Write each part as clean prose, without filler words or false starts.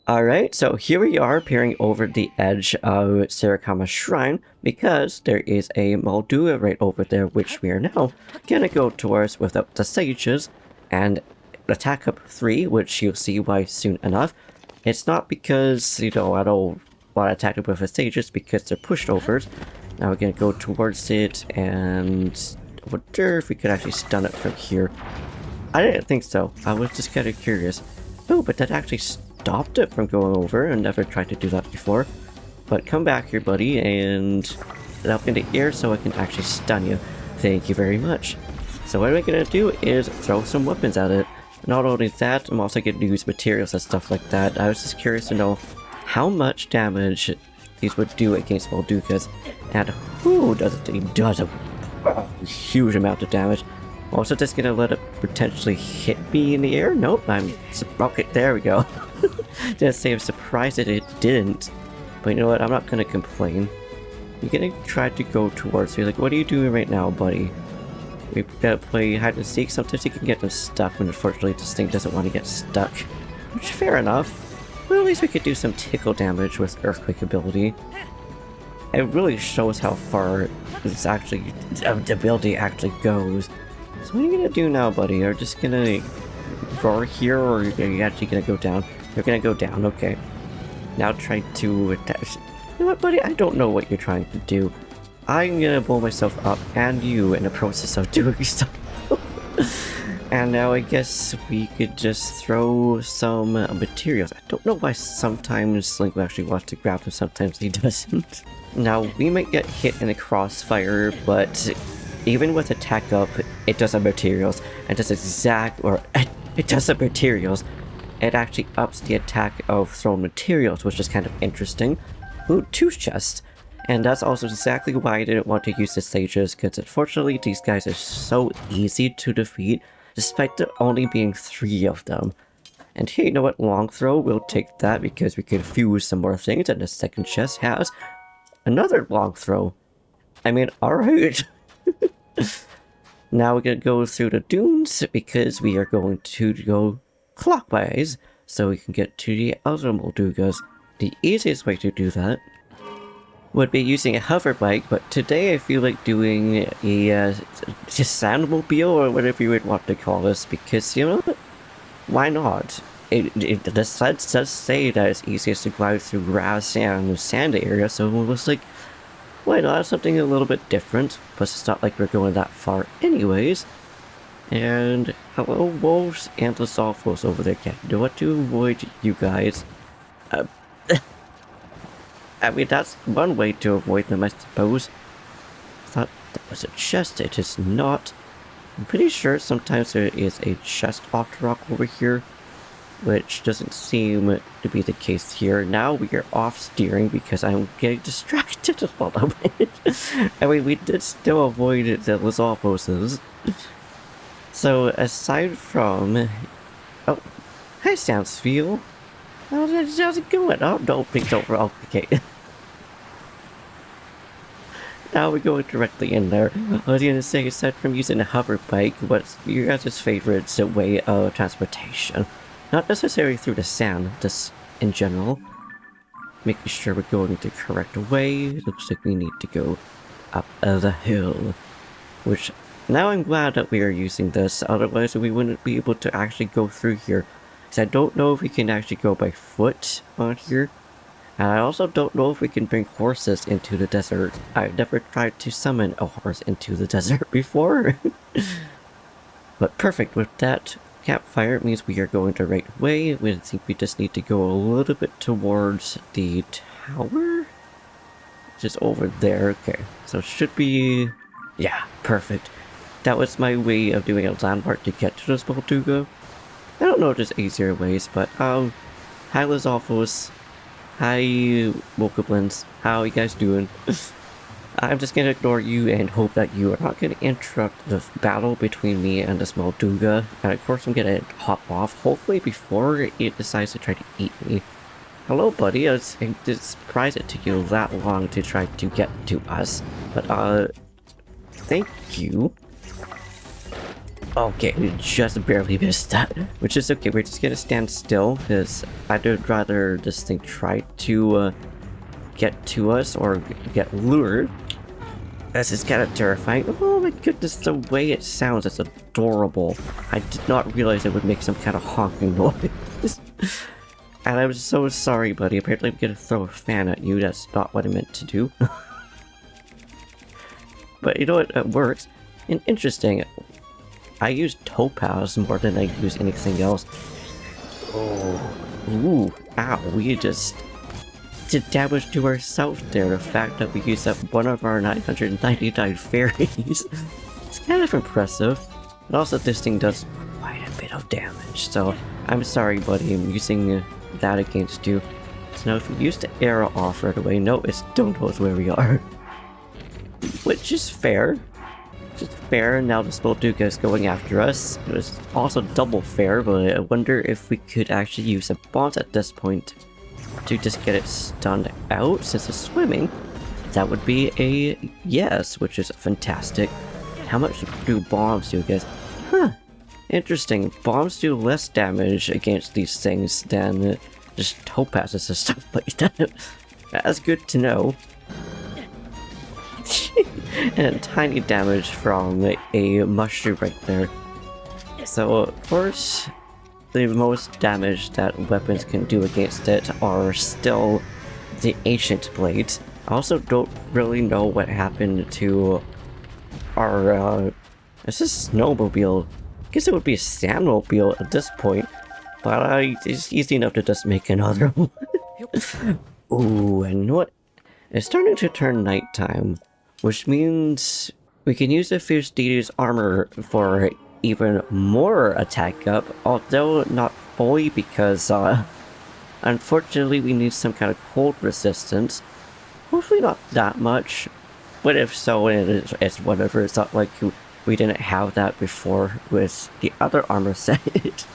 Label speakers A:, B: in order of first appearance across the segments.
A: Alright, so here we are peering over the edge of Sarakama's shrine because there is a Molduga right over there, which we are now gonna go towards without the sages and attack up 3, which you'll see why soon enough. It's not because, I don't want to attack it with the sages because they're pushovers. Now we're gonna go towards it and I wonder if we could actually stun it from here. I didn't think so. I was just kind of curious. Oh, but that actually stopped it from going over. I never tried to do that before. But come back here, buddy, and up in the air so I can actually stun you. Thank you very much. So what I'm gonna do is throw some weapons at it. Not only that, I'm also gonna use materials and stuff like that. I was just curious to know how much damage these would do against Moldugas. And who does it? It does a huge amount of damage. Also just gonna let it potentially hit me in the air? Nope, okay, there we go. Just say I'm surprised that it didn't. But you know what, I'm not gonna complain. You're gonna try to go towards me, like, what are you doing right now, buddy? We've gotta play hide and seek. Sometimes you can get them stuck, and unfortunately this thing doesn't want to get stuck. Which, fair enough. Well, at least we could do some tickle damage with Earthquake ability. It really shows how far this actually, the ability actually goes. So what are you gonna do now, buddy? Are you just gonna roar here, or are you actually gonna go down? You're gonna go down, okay. Now try to attach. You know what, buddy? I don't know what you're trying to do. I'm gonna blow myself up and you in the process of doing stuff. And now I guess we could just throw some materials. I don't know why sometimes Link actually wants to grab them, sometimes he doesn't. Now, we might get hit in the crossfire, but even with attack up, it does have materials. And does it does have materials. It actually ups the attack of thrown materials, which is kind of interesting. Ooh, 2 chests. And that's also exactly why I didn't want to use the sages, because unfortunately these guys are so easy to defeat, despite there only being 3 of them. And hey, you know what, long throw, we'll take that because we can fuse some more things, and the second chest has another long throw. I mean, alright. Now we're gonna go through the dunes, because we are going to go clockwise, so we can get to the other Moldugas. The easiest way to do that would be using a hover bike, but today I feel like doing a sandmobile, or whatever you would want to call this, because, you know, why not? The sled does say that it's easiest to glide through grass and sand area, so it was like, why not something a little bit different? Plus it's not like we're going that far anyways. And hello wolves and the Zophos over there. Can't do what to avoid you guys. I mean, that's one way to avoid them, I suppose. I thought that was a chest, it is not. I'm pretty sure sometimes there is a chest off rock over here, which doesn't seem to be the case here. Now we are off steering because I'm getting distracted a little bit. I mean, we did still avoid the Zophoses. So, aside from... Oh, hi Soundsfeel. How's it going? Oh, don't roll. Okay. Now we're going directly in there. I was gonna say, aside from using a hover bike, what's your guys' favorite way of transportation? Not necessarily through the sand, just in general. Making sure we're going the correct way. Looks like we need to go up the hill. Which, now I'm glad that we are using this, otherwise we wouldn't be able to actually go through here. Because I don't know if we can actually go by foot on here. And I also don't know if we can bring horses into the desert. I've never tried to summon a horse into the desert before. But perfect, with that campfire, it means we are going the right way. We think we just need to go a little bit towards the tower? Just over there, okay. So it should be... yeah, perfect. That was my way of doing a landmark to get to this Molduga. I don't know if there's easier ways, but hi Lizophos. Hi Mokoblins. How you guys doing? I'm just gonna ignore you and hope that you are not gonna interrupt the battle between me and this Molduga. And of course I'm gonna hop off, hopefully before it decides to try to eat me. Hello buddy, I was surprised it took you that long to try to get to us. But thank you. Okay, we just barely missed that, which is okay. We're just gonna stand still because I'd rather this thing try to get to us or get lured. This is kind of terrifying. Oh my goodness, the way it sounds is adorable. I did not realize it would make some kind of honking noise. And I'm so sorry, buddy. Apparently I'm gonna throw a fan at you. That's not what I meant to do. But you know what? It works. And interesting. I use topaz more than I use anything else. Oh. Ooh. Ow. We just did damage to ourselves there. The fact that we used up one of our 999 fairies. It's kind of impressive. And also this thing does quite a bit of damage. So I'm sorry, buddy. I'm using that against you. So now if we use the arrow off right away, no, it still knows where we are. Which is fair. Just fair, now the Molduga is going after us. It was also double fair, but I wonder if we could actually use a boss at this point to just get it stunned out since it's swimming. That would be a yes, which is fantastic. How much do bombs do, guys? Huh. Interesting. Bombs do less damage against these things than just topazes and stuff like that. That's good to know. And tiny damage from a mushroom right there. So of course, the most damage that weapons can do against it are still the ancient blades. I also don't really know what happened to our is this snowmobile? I guess it would be a sandmobile at this point, but it's easy enough to just make another one. Ooh, and you know what? It's starting to turn nighttime, which means we can use the Fierce Deity's armor for even more attack up, although not fully because, unfortunately we need some kind of cold resistance. Hopefully not that much, but if so, it's whatever. It's not like we didn't have that before with the other armor set.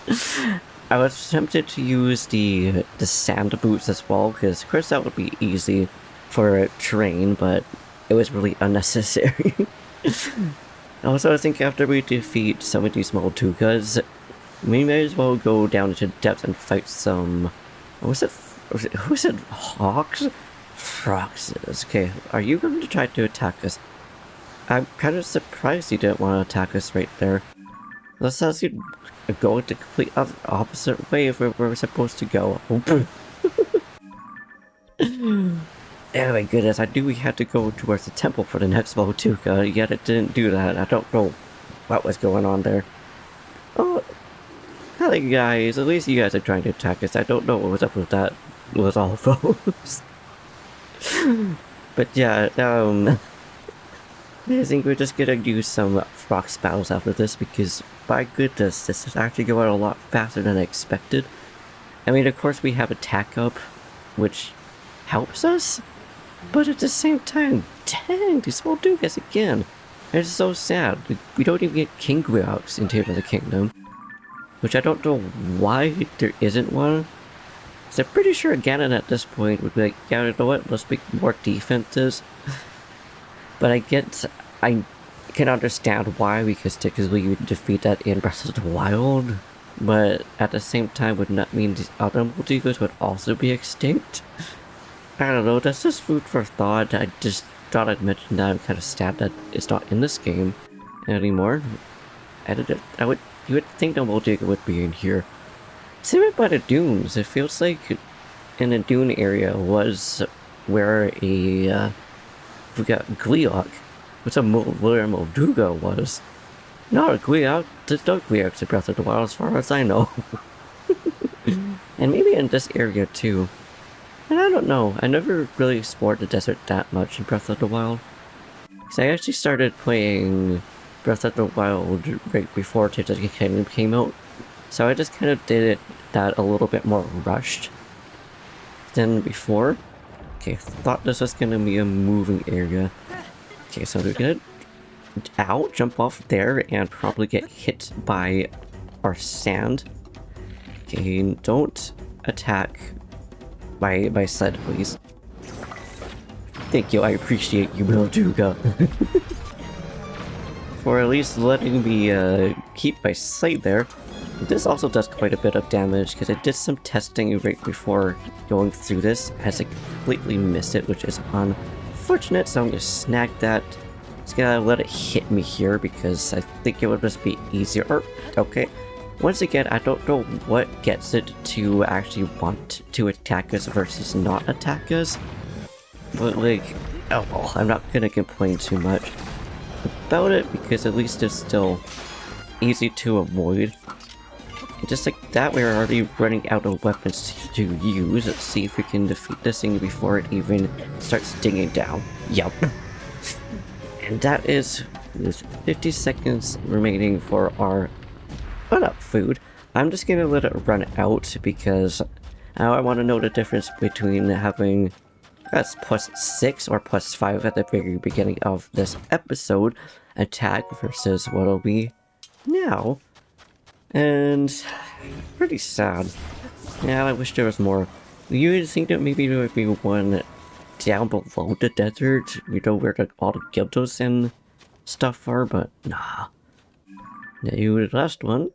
A: I was tempted to use the sand boots as well, because of course that would be easy for terrain, but it was really unnecessary. Also, I think after we defeat some of these Moldugas, we may as well go down into depth and fight some... Who was it? Hawks? Froxes. Okay, are you going to try to attack us? I'm kind of surprised you didn't want to attack us right there. That sounds like you'd go the complete opposite way of where we're supposed to go. Oh my goodness, I knew we had to go towards the temple for the next Molduga, yet it didn't do that. I don't know what was going on there. Oh, hi guys, at least you guys are trying to attack us. I don't know what was up with that. It was all foes. But yeah, I think we're just gonna use some Frox battles after this because, by goodness, this is actually going a lot faster than I expected. I mean, of course we have attack up, which helps us, but at the same time, dang, these Moldugas again. It's so sad. We don't even get King Griaux in Tears of the Kingdom, which I don't know why there isn't one. So I'm pretty sure Ganon at this point would be like, yeah, you know what, let's make more defenses. But I can understand why, because typically you defeat that in Breath of the Wild. But at the same time, would not mean these other Moldugas would also be extinct. I don't know, that's just food for thought. I just thought I'd mention that. I'm kind of sad that it's not in this game anymore. You would think the Molduga would be in here. Same by the dunes. It feels like in the dune area was where we got Gliok. What's where Molduga was. Not a Gliok. There's no Gliok in Breath of the Wild as far as I know. And maybe in this area too. And I don't know, I never really explored the desert that much in Breath of the Wild. So I actually started playing Breath of the Wild right before Tears of the Kingdom came out. So I just kind of did that a little bit more rushed than before. Okay, thought this was gonna be a moving area. Okay, so we're gonna jump off there and probably get hit by our sand. Okay, don't attack my sled, please. Thank you, I appreciate you, Molduga. For at least letting me keep my sight there. This also does quite a bit of damage because I did some testing right before going through this as I completely missed it, which is unfortunate, so I'm going to snag that. Just gonna let it hit me here because I think it would just be easier. Okay. Once again, I don't know what gets it to actually want to attack us versus not attack us. But like, oh well, I'm not gonna complain too much about it because at least it's still easy to avoid. And just like that, we're already running out of weapons to use. Let's see if we can defeat this thing before it even starts digging down. Yup. And that is 50 seconds remaining for our food. I'm just gonna let it run out because I want to know the difference between having that's +6 or +5 at the very beginning of this episode attack versus what'll be now. And pretty sad. Yeah, I wish there was more. You would think that maybe there would be one down below the desert, you know, where all the guildos and stuff are, but nah. The last one.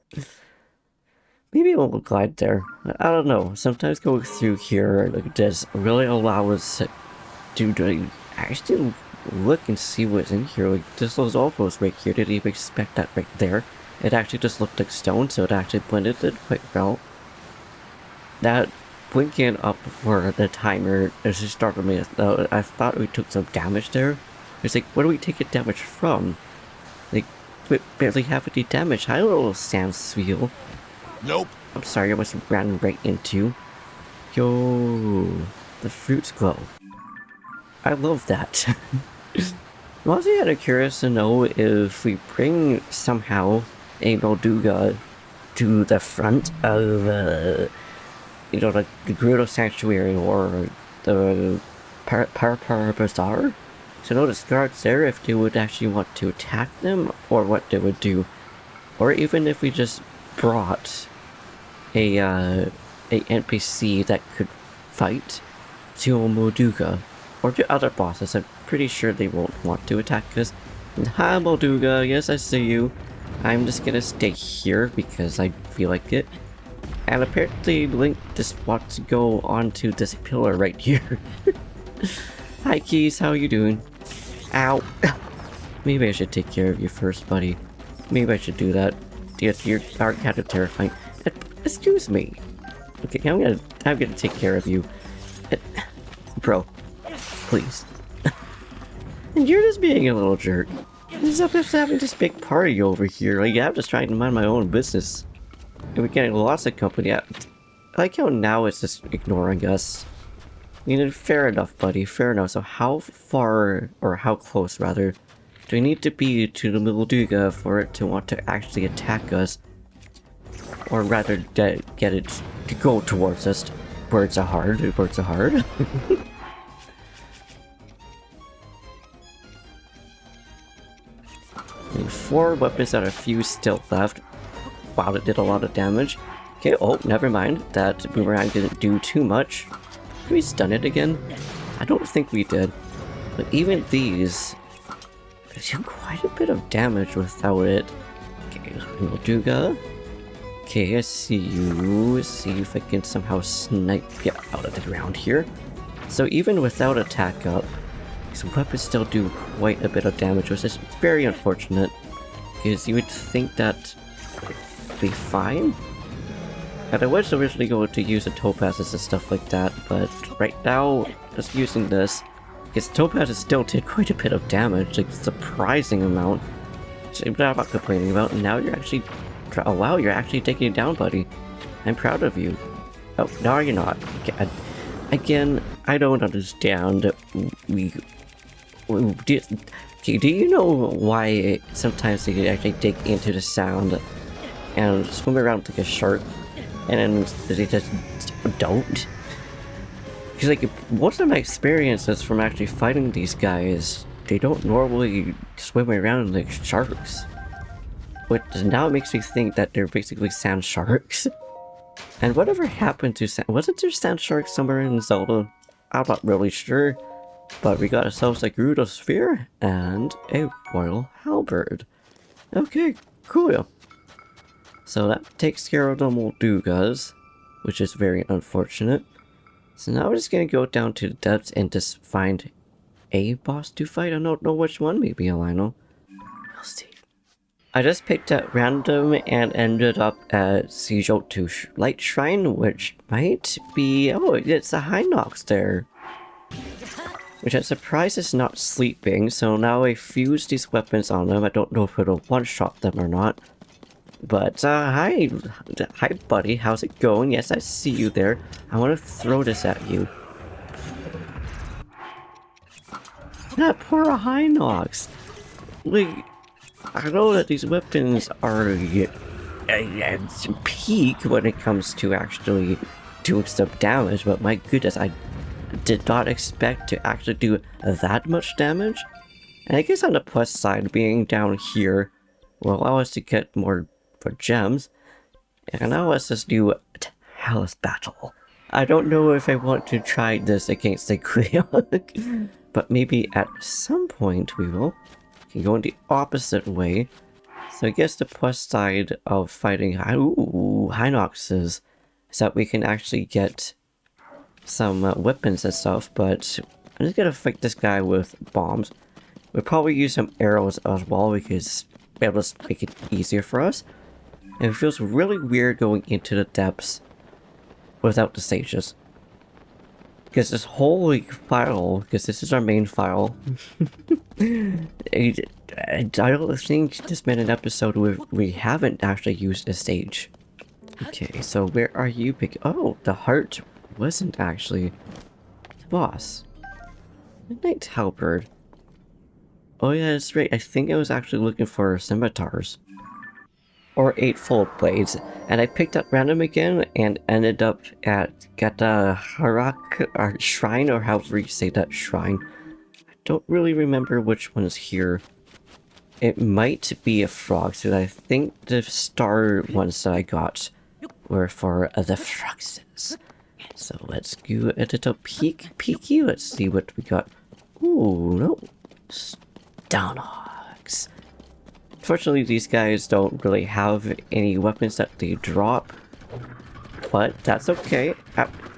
A: Maybe we'll glide there. I don't know. Sometimes going through here like this really allows us to actually look and see what's in here. Like this those alphas right here. Didn't even expect that right there. It actually just looked like stone, so it actually blended it quite well. That blinking up for the timer as it started me. I thought we took some damage there. It's like, where do we take damage from? Like, we barely have any damage. Hi, little sand seal.
B: Nope.
A: I'm sorry, I was ran right into. Yo, the fruits glow. I love that. I'm also kind of curious to know if we bring somehow a Molduga to the front of, you know, like the Gerudo Sanctuary or the Par Bazaar. So notice guards there if they would actually want to attack them or what they would do. Or even if we just brought a NPC that could fight to Molduga or to other bosses. I'm pretty sure they won't want to attack us. And hi Molduga, yes I see you. I'm just gonna stay here because I feel like it. And apparently Link just wants to go onto this pillar right here. Hi Keys, how you doing? Ow. Maybe I should take care of you first, buddy. Maybe I should do that. You're kind of terrifying. Excuse me. Okay, I'm gonna take care of you. Bro, please. And you're just being a little jerk. Just having this big party over here. Like, I'm just trying to mind my own business. And we're getting lots of company out. I like how now it's just ignoring us. I mean, fair enough, buddy. Fair enough. So how far, or how close rather, do we need to be to the Molduga for it to want to actually attack us? Or rather, get it to go towards us. Words are hard. Words are hard. 4 weapons out of a few still left. Wow, that did a lot of damage. Okay, oh, never mind. That boomerang didn't do too much. Did we stun it again? I don't think we did. But even these do quite a bit of damage without it. Okay, Molduga. Okay, I see you. Let's see if I can somehow snipe you out of the ground here. So even without attack up, these weapons still do quite a bit of damage, which is very unfortunate. Because you would think that would be fine. And I was originally going to use the topazes and stuff like that, but right now, just using this, because topazes still did quite a bit of damage, like surprising amount. Which I'm not complaining about, and now you're actually, oh wow, you're actually taking it down, buddy. I'm proud of you. Oh, no you're not. Okay, again, I don't understand. Do you know why sometimes they actually dig into the sound and swim around like a shark, and then they just don't? Because like, most of my experiences from actually fighting these guys, they don't normally swim around like sharks. But now it makes me think that they're basically sand sharks. And whatever happened to sand... Wasn't there sand sharks somewhere in Zelda? I'm not really sure. But we got ourselves a Gerudo Sphere and a Royal Halberd. Okay, cool. So that takes care of the Moldugas, which is very unfortunate. So now we're just gonna go down to the depths and just find a boss to fight. I don't know which one, maybe a Lionel. We'll see. I just picked at random and ended up at Gerudo Light Shrine, which might be... oh, it's a Hinox there. Which I'm surprised is not sleeping, so now I fuse these weapons on them. I don't know if it'll one-shot them or not. But, hi buddy, how's it going? Yes, I see you there. I want to throw this at you. That poor Hinox! Like, I know that these weapons are at peak when it comes to actually doing some damage, but my goodness, I did not expect to actually do that much damage. And I guess on the plus side, being down here will allow us to get more gems, and now let's just do a Hellas battle. I don't know if I want to try this against the Gleeok, but maybe at some point we will. We can go in the opposite way. So I guess the plus side of fighting Hinoxes is that we can actually get some weapons and stuff, but I'm just gonna fight this guy with bombs. We'll probably use some arrows as well because it'll just make it easier for us. And it feels really weird going into the depths without the stages. Because this whole file, because this is our main file, I don't think there's been an episode where we haven't actually used a stage. Okay, so where are you picking? Oh, the heart wasn't actually the boss. Midnight Halberd. Oh yeah, that's right. I think I was actually looking for scimitars. Or 8-fold blades, and I picked up random again and ended up at Gataharak, or shrine, or however you say that shrine. I don't really remember which one is here. It might be a frog, so I think the star ones that I got were for the froxes. So let's go a little peeky, let's see what we got. Ooh, no. Stalnogs. Fortunately, these guys don't really have any weapons that they drop, but that's okay.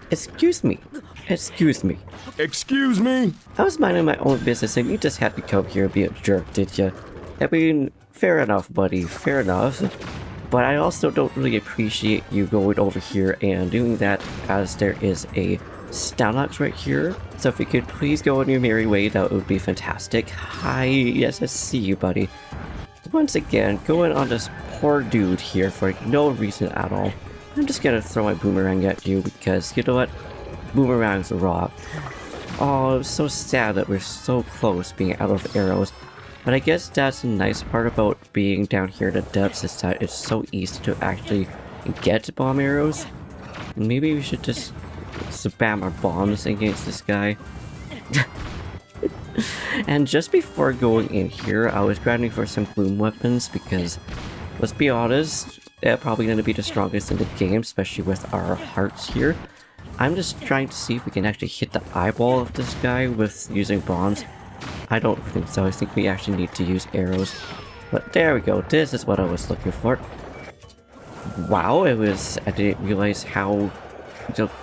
A: Excuse me. Excuse me.
B: Excuse me?
A: I was minding my own business and you just had to come here and be a jerk, did ya? I mean, fair enough, buddy, fair enough. But I also don't really appreciate you going over here and doing that, as there is a Stalnox right here. So if you could please go on your merry way, that would be fantastic. Hi, yes, I see you, buddy. Once again, going on this poor dude here for no reason at all. I'm just gonna throw my boomerang at you because, you know what? Boomerangs rock. Oh, it's so sad that we're so close being out of arrows. But I guess that's the nice part about being down here in the depths, is that it's so easy to actually get bomb arrows. And maybe we should just spam our bombs against this guy. And just before going in here, I was grinding for some gloom weapons because, let's be honest, they're probably going to be the strongest in the game, especially with our hearts here. I'm just trying to see if we can actually hit the eyeball of this guy with using bombs. I don't think so. I think we actually need to use arrows. But there we go. This is what I was looking for. Wow, I didn't realize how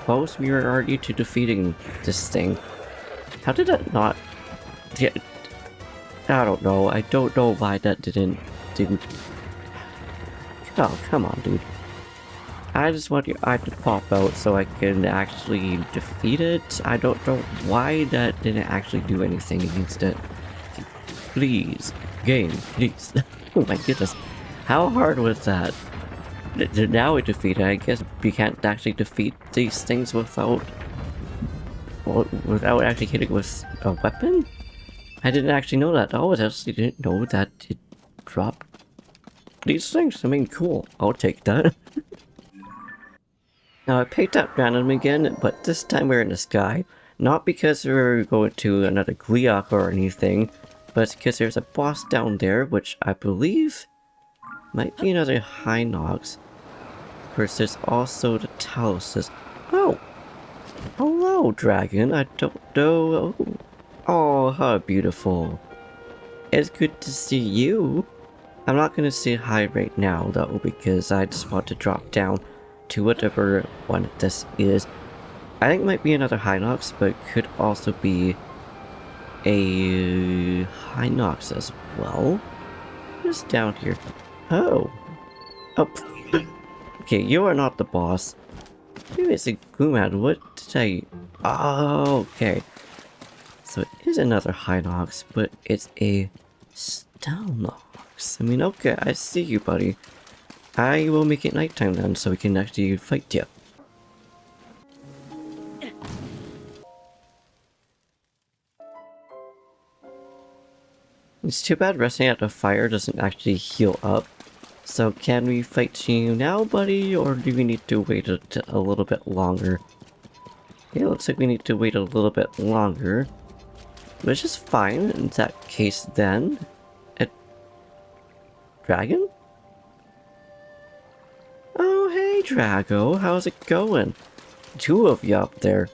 A: close we were already to defeating this thing. How did that not... Yeah, I don't know. I don't know why that didn't do... Oh, come on, dude. I just want your eye to pop out so I can actually defeat it. I don't know why that didn't actually do anything against it. Please. Game, please. Oh my goodness. How hard was that? Now we defeat it. I guess we can't actually defeat these things without actually hitting with a weapon? I didn't actually know that. Oh, I actually didn't know that it dropped these things. I mean, cool. I'll take that. Now I picked up random again, but this time we're in the sky. Not because we're going to another Gleeok or anything, but because there's a boss down there, which I believe might be another Hinox. Of course, there's also the Taluses. Oh! Hello, dragon. I don't know. Oh, how beautiful. It's good to see you. I'm not gonna say hi right now though, because I just want to drop down to whatever one this is. I think it might be another Hinox, but it could also be a Hinox as well. Who's down here? Oh. Oh. Okay, you are not the boss. Maybe it's a Goomad. What did I... Oh, okay. So it is another Hinox, but it's a Stalnox. I mean, okay, I see you, buddy. I will make it nighttime then, so we can actually fight you. It's too bad resting at the fire doesn't actually heal up. So can we fight you now, buddy, or do we need to wait a little bit longer? Yeah, it looks like we need to wait a little bit longer. Which is fine in that case then. A dragon? Oh, hey, Drago. How's it going? Two of you up there.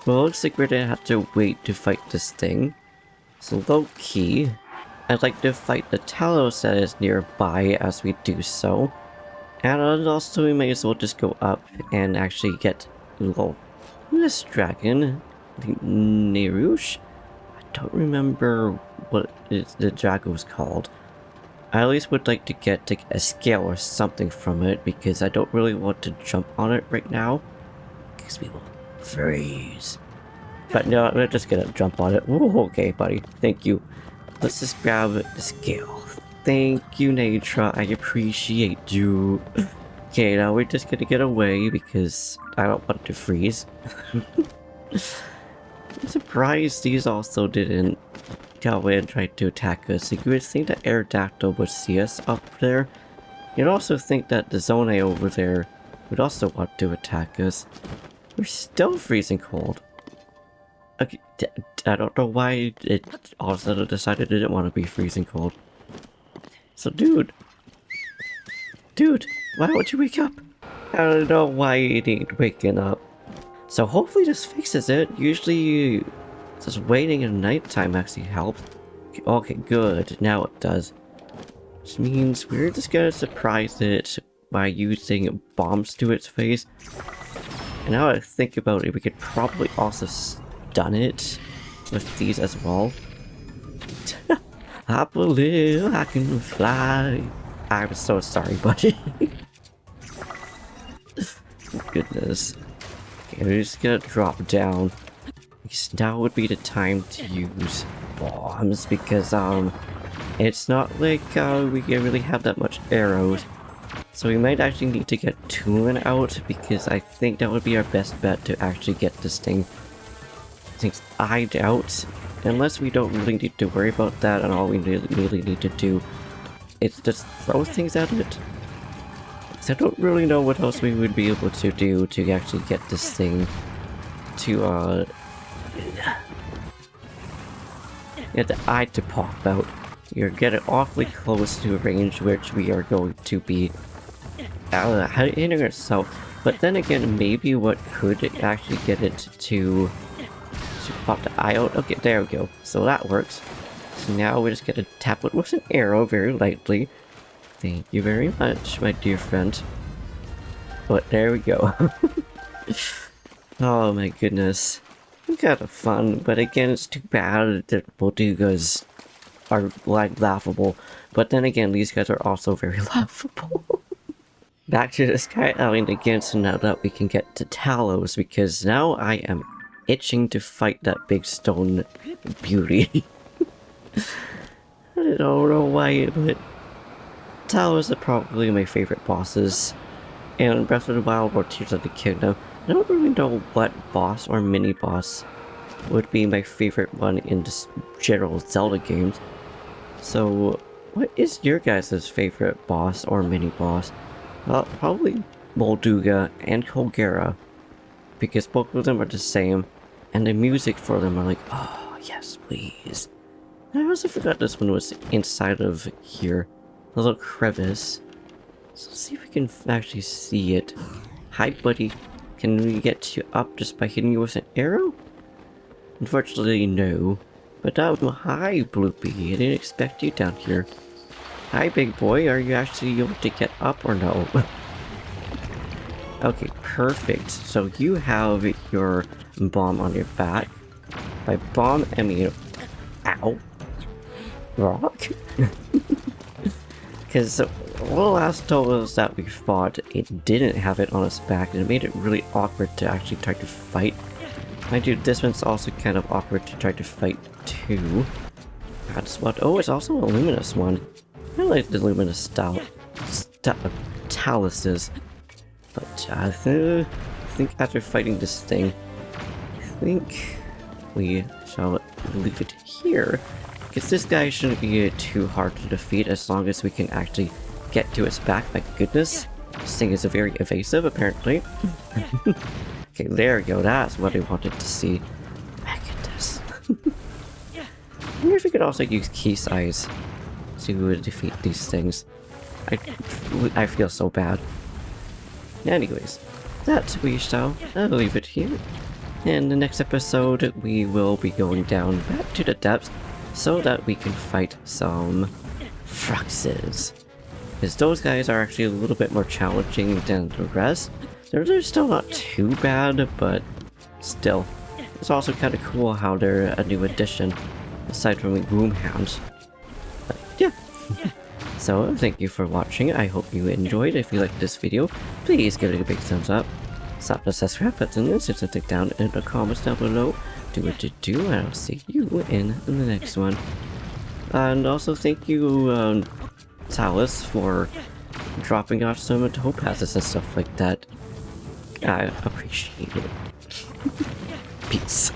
A: Well, looks like we're gonna have to wait to fight this thing. So low-key, I'd like to fight the Talos that is nearby as we do so. And also we may as well just go up and actually get this dragon. I think Nerush? I don't remember what the dragon was called. I at least would like to get a scale or something from it because I don't really want to jump on it right now. Because we will freeze. But no, we're just gonna jump on it. Ooh, okay, buddy. Thank you. Let's just grab the scale. Thank you, Natra. I appreciate you. Okay, now we're just gonna get away because I don't want to freeze. I'm surprised these also didn't go away and try to attack us. You would think that Aerodactyl would see us up there. You'd also think that the Zone over there would also want to attack us. We're still freezing cold. Okay, I don't know why it all of a sudden decided it didn't want to be freezing cold. So dude, why don't you wake up? I don't know why you need waking up. So hopefully this fixes it. Usually just waiting in nighttime actually helps. Okay, good, now it does. Which means we're just gonna surprise it by using bombs to its face. And now I think about it, we could probably also stun it with these as well. I believe I can fly. I'm so sorry, buddy. Goodness. Okay, we're just gonna drop down. Because now would be the time to use bombs because it's not like we really have that much arrows. So we might actually need to get Tulin out because I think that would be our best bet to actually get this thing. Since I doubt, unless we don't really need to worry about that and all we really need to do is just throw things at it. So I don't really know what else we would be able to do to actually get this thing to get the eye to pop out. You're getting awfully close to a range which we are going to be hitting ourselves. But then again, maybe what could actually get it to pop the eye out. Okay, there we go. So that works. So now we're just gonna tap it with an arrow very lightly. Thank you very much, my dear friend. But there we go. Oh my goodness. Kind of fun, but again, it's too bad that Moldugas are like laughable. But then again, these guys are also very laughable. Back to the Sky Island again, so now that we can get to Talos, because now I am itching to fight that big stone beauty. I don't know why, but Talos are probably my favorite bosses. And Breath of the Wild or Tears of the Kingdom. I don't really know what boss or mini-boss would be my favorite one in the general Zelda games. So, what is your guys' favorite boss or mini-boss? Well, probably Molduga and Kogera, because both of them are the same, and the music for them are like, oh, yes, please. And I also forgot this one was inside of here, a little crevice. So let's see if we can actually see it. Hi, buddy. Can we get you up just by hitting you with an arrow? Unfortunately, no. But hi, Bloopy. I didn't expect you down here. Hi, big boy. Are you actually able to get up or no? Okay, perfect. So you have your bomb on your back. By bomb, I mean... Ow. Rock? Because the last Tolos that we fought, it didn't have it on its back, and it made it really awkward to actually try to fight. Mind you, this one's also kind of awkward to try to fight too. That's what. Oh, it's also a luminous one. I like the luminous style. Taluses. But I think after fighting this thing, I think we shall leave it here. Because this guy shouldn't be too hard to defeat as long as we can actually get to its back. My goodness. This thing is very evasive, apparently. Okay, there we go. That's what I wanted to see. My goodness. I wonder if we could also use key size to defeat these things. I feel so bad. Anyways, that we shall leave it here. In the next episode, we will be going down back to the depths so that we can fight some Fruxes. Because those guys are actually a little bit more challenging than the rest. They're still not too bad, but still. It's also kind of cool how they're a new addition, aside from the Boom Hounds. But yeah. So, thank you for watching. I hope you enjoyed. If you liked this video, please give it a big thumbs up. Slap the subscribe button and stick down in the comments down below. Do what you do, and I'll see you in the next one. And also thank you, Talus, for dropping off some topazes and stuff like that. I appreciate it. Peace.